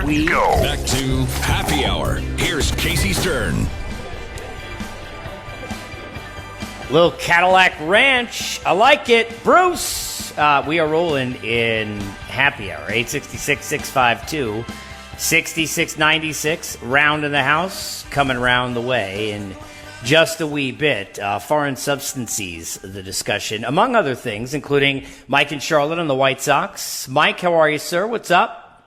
we go. Back to Happy Hour. Here's Casey Stern. Little Cadillac Ranch. I like it. Bruce, we are rolling in Happy Hour. 866-652-6696. Round in the house. Coming round the way in just a wee bit. Foreign substances, the discussion. Among other things, including Mike and Charlotte on the White Sox. Mike, how are you, sir? What's up?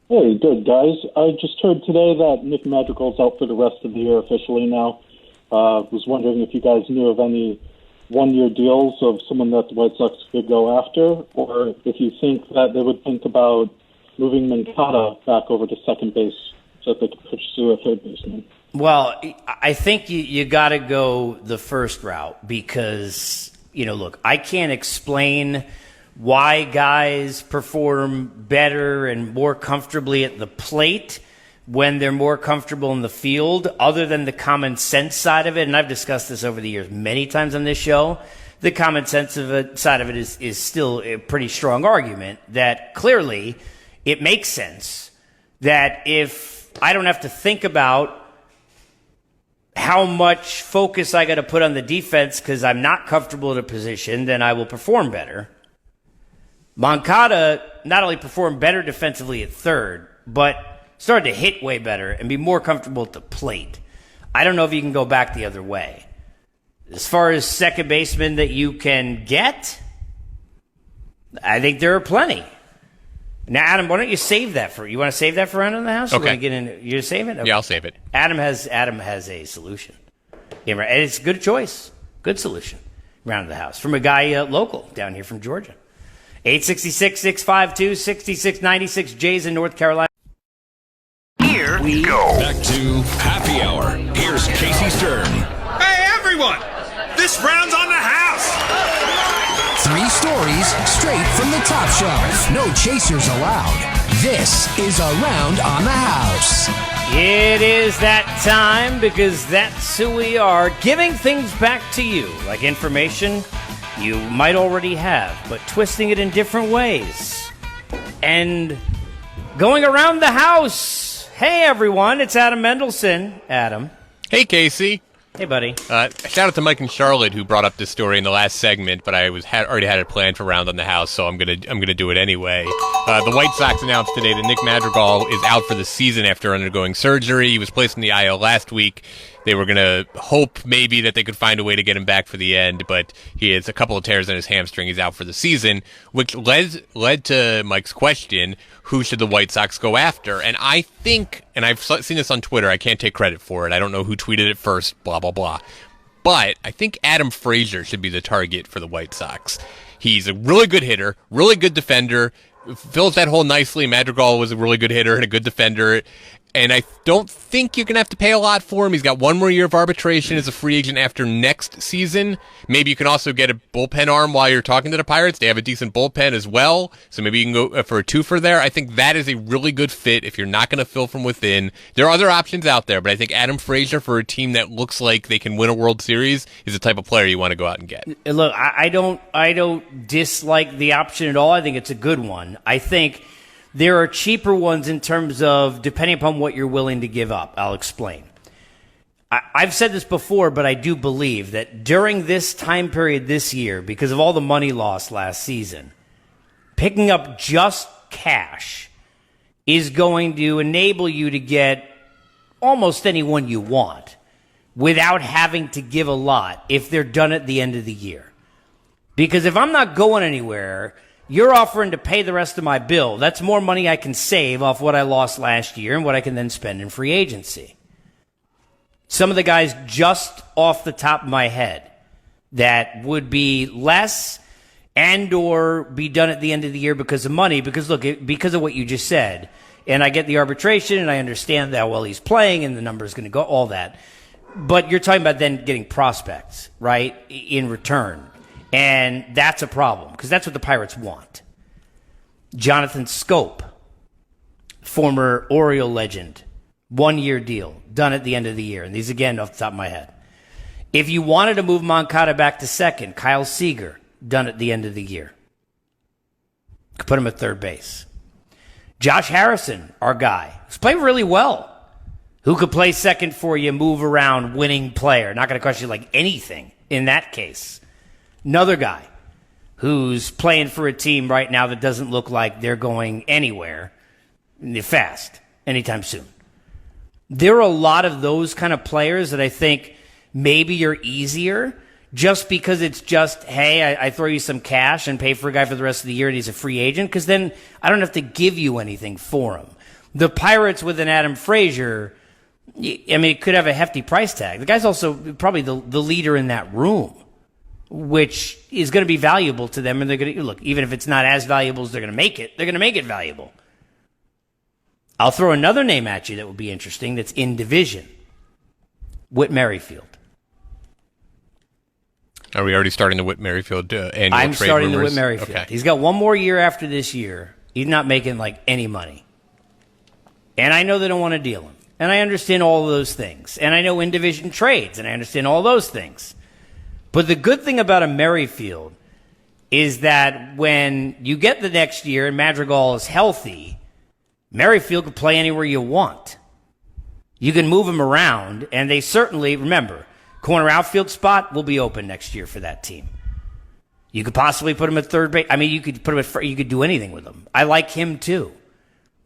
Hey, good, guys. I just heard today that Nick Madrigal's out for the rest of the year officially now. Was wondering if you guys knew of any one-year deals of someone that the White Sox could go after, or if you think that they would think about moving Moncada back over to second base so that they could pursue a third baseman. Well, I think you got to go the first route because, look, I can't explain why guys perform better and more comfortably at the plate when they're more comfortable in the field, other than the common sense side of it. And I've discussed this over the years many times on this show. The common sense side of it is still a pretty strong argument that clearly it makes sense that if I don't have to think about how much focus I got to put on the defense because I'm not comfortable in a position, then I will perform better. Moncada not only performed better defensively at third, but started to hit way better and be more comfortable at the plate. I don't know if you can go back the other way. As far as second baseman that you can get, I think there are plenty. Now, Adam, why don't you save that for? You want to save that for Round in the House? Okay. You save it? Okay. Yeah, I'll save it. Adam has a solution. Yeah, and it's a good choice. Good solution. Round of the House. From a guy local down here from Georgia. 866-652-6696. Jay's in North Carolina. Here we go. Back to Happy Hour. Here's Casey Stern. Hey, everyone! This round's on the house! 3 stories straight from the top shelf. No chasers allowed. This is a Round on the House. It is that time because that's who we are. Giving things back to you, like information you might already have, but twisting it in different ways. And going around the house. Hey, everyone. It's Adam Mendelson. Adam. Hey, Casey. Hey, buddy. Shout out to Mike and Charlotte who brought up this story in the last segment, but I already had it planned for Round on the House, so I'm gonna do it anyway. The White Sox announced today that Nick Madrigal is out for the season after undergoing surgery. He was placed in the IL last week. They were going to hope maybe that they could find a way to get him back for the end, but he has a couple of tears in his hamstring. He's out for the season, which led to Mike's question, who should the White Sox go after? And I think, and I've seen this on Twitter, I can't take credit for it. I don't know who tweeted it first, blah, blah, blah. But I think Adam Frazier should be the target for the White Sox. He's a really good hitter, really good defender, fills that hole nicely. Madrigal was a really good hitter and a good defender. And I don't think you're going to have to pay a lot for him. He's got one more year of arbitration as a free agent after next season. Maybe you can also get a bullpen arm while you're talking to the Pirates. They have a decent bullpen as well. So maybe you can go for a twofer there. I think that is a really good fit if you're not going to fill from within. There are other options out there, but I think Adam Frazier for a team that looks like they can win a World Series is the type of player you want to go out and get. Look, I don't dislike the option at all. I think it's a good one. I think there are cheaper ones in terms of depending upon what you're willing to give up. I'll explain. I've said this before, but I do believe that during this time period this year, because of all the money lost last season, picking up just cash is going to enable you to get almost anyone you want without having to give a lot if they're done at the end of the year. Because if I'm not going anywhere, you're offering to pay the rest of my bill. That's more money I can save off what I lost last year and what I can then spend in free agency. Some of the guys just off the top of my head that would be less and or be done at the end of the year because of money, because look, because of what you just said, and I get the arbitration and I understand that well he's playing and the number is going to go, all that. But you're talking about then getting prospects, right, in return. And that's a problem because that's what the Pirates want. Jonathan Scope, former Oriole legend, 1-year deal, done at the end of the year. And these, again, off the top of my head. If you wanted to move Moncada back to second, Kyle Seager, done at the end of the year. Could put him at third base. Josh Harrison, our guy, who's playing really well, who could play second for you, move around, winning player. Not going to cost you like anything in that case. Another guy who's playing for a team right now that doesn't look like they're going anywhere fast anytime soon. There are a lot of those kind of players that I think maybe are easier just because it's just, hey, I throw you some cash and pay for a guy for the rest of the year and he's a free agent, because then I don't have to give you anything for him. The Pirates with an Adam Frazier, I mean, it could have a hefty price tag. The guy's also probably the leader in that room, which is going to be valuable to them. And they're going to, look, even if it's not as valuable as they're going to make it, they're going to make it valuable. I'll throw another name at you that would be interesting that's in division. Whit Merrifield. Are we already starting the Whit Merrifield annual trade I'm starting rumors? the Whit Merrifield. Okay. He's got one more year after this year. He's not making like any money. And I know they don't want to deal him. And I understand all of those things. And I know in-division trades, and I understand all those things. But the good thing about a Merrifield is that when you get the next year and Madrigal is healthy, Merrifield can play anywhere you want. You can move him around, and they certainly, remember, corner outfield spot will be open next year for that team. You could possibly put him at third base. I mean, you could put him at you could do anything with him. I like him too.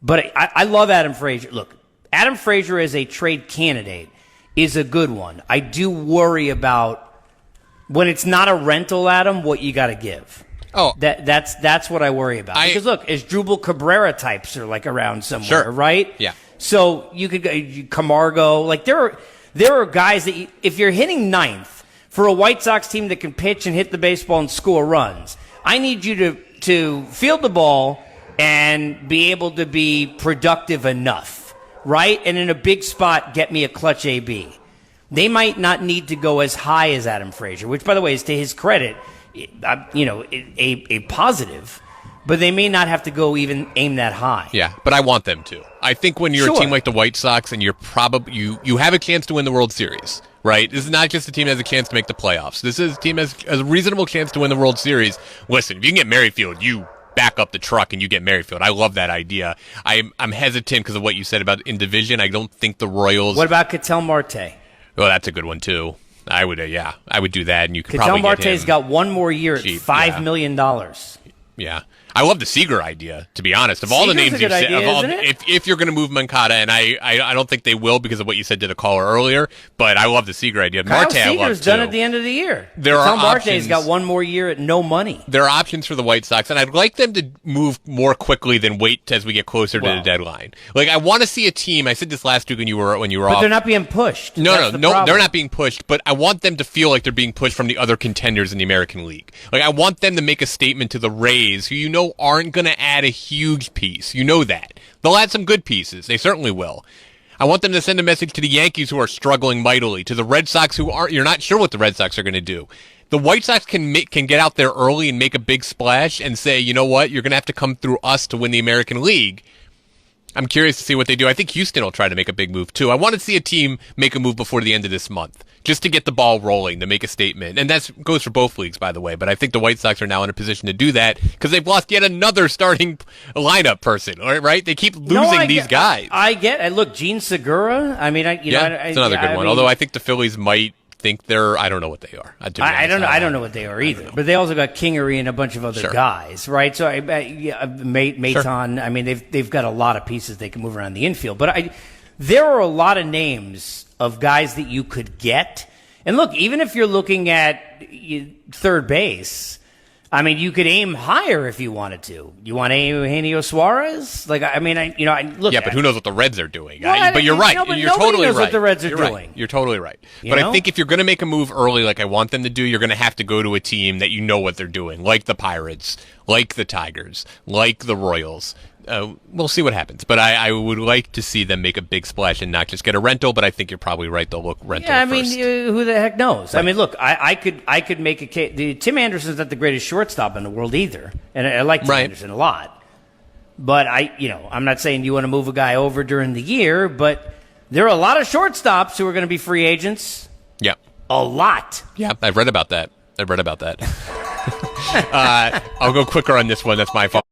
But I love Adam Frazier. Look, Adam Frazier as a trade candidate is a good one. I do worry about when it's not a rental, Adam, what you got to give. Oh, that's what I worry about. Because look, Asdrubal Cabrera types are like around somewhere, sure. right? Yeah. So you could go Camargo. Like there are guys that if you're hitting ninth for a White Sox team that can pitch and hit the baseball and score runs, I need you to field the ball and be able to be productive enough, right? And in a big spot, get me a clutch AB. They might not need to go as high as Adam Frazier, which, by the way, is to his credit, a positive, but they may not have to go even aim that high. Yeah, but I want them to. I think when you're Sure. a team like the White Sox and you're probably you have a chance to win the World Series, right? This is not just a team that has a chance to make the playoffs. This is a team that has a reasonable chance to win the World Series. Listen, if you can get Merrifield, you back up the truck and you get Merrifield. I love that idea. I'm hesitant because of what you said about in division. I don't think the Royals. What about Ketel Marte? Well, that's a good one too. I would, I would do that, and you could Ketel probably Marte's get him got one more year at cheap, $5 million. Yeah. I love the Seager idea, to be honest. Of all the Seager's names a you've good said, idea, isn't it? if you're going to move Moncada, and I don't think they will because of what you said to the caller earlier, but I love the Seager idea. Kyle Marte, I love Seager's too. done at the end of the year. There are Ketel Marte's options. got one more year at no money. There are options for the White Sox, and I'd like them to move more quickly than wait as we get closer to the deadline. Like, I want to see a team. I said this last week when you were But off. they're not being pushed. No, That's the no, problem. they're not being pushed, but I want them to feel like they're being pushed from the other contenders in the American League. Like, I want them to make a statement to the Rays, who you know aren't going to add a huge piece. You know that. They'll add some good pieces. They certainly will. I want them to send a message to the Yankees, who are struggling mightily, to the Red Sox, who aren't. You're not sure what the Red Sox are going to do. The White Sox can get out there early and make a big splash and say, you know what, you're going to have to come through us to win the American League. I'm curious to see what they do. I think Houston will try to make a big move, too. I want to see a team make a move before the end of this month, just to get the ball rolling, to make a statement. And that goes for both leagues, by the way. But I think the White Sox are now in a position to do that because they've lost yet another starting lineup person, right? They keep losing these guys. I get it. Look, Gene Segura, I mean, it's another good one. Although I think the Phillies might think I don't know what they are. I don't know what they are either. But they also got Kingery and a bunch of other guys, right? So Maton. Sure. I mean, they've got a lot of pieces they can move around the infield. But there are a lot of names of guys that you could get. And look, even if you're looking at third base, I mean, you could aim higher if you wanted to. You want Eugenio Suarez? Like, I mean, look. Yeah, but who knows what the Reds are doing? Well, but you're right. But you're totally knows right. what the Reds are doing. Right. You're totally right. But I think if you're going to make a move early, like I want them to do, you're going to have to go to a team that you know what they're doing, like the Pirates, like the Tigers, like the Royals. We'll see what happens, but I would like to see them make a big splash and not just get a rental. But I think you're probably right; they'll look rental. Yeah, I first. mean, who the heck knows? Right. I mean, look, I could make a case. Tim Anderson's not the greatest shortstop in the world either, and I like Tim Anderson a lot. But I'm not saying you want to move a guy over during the year, but there are a lot of shortstops who are going to be free agents. Yeah, a lot. Yeah, I've read about that. I'll go quicker on this one. That's my fault.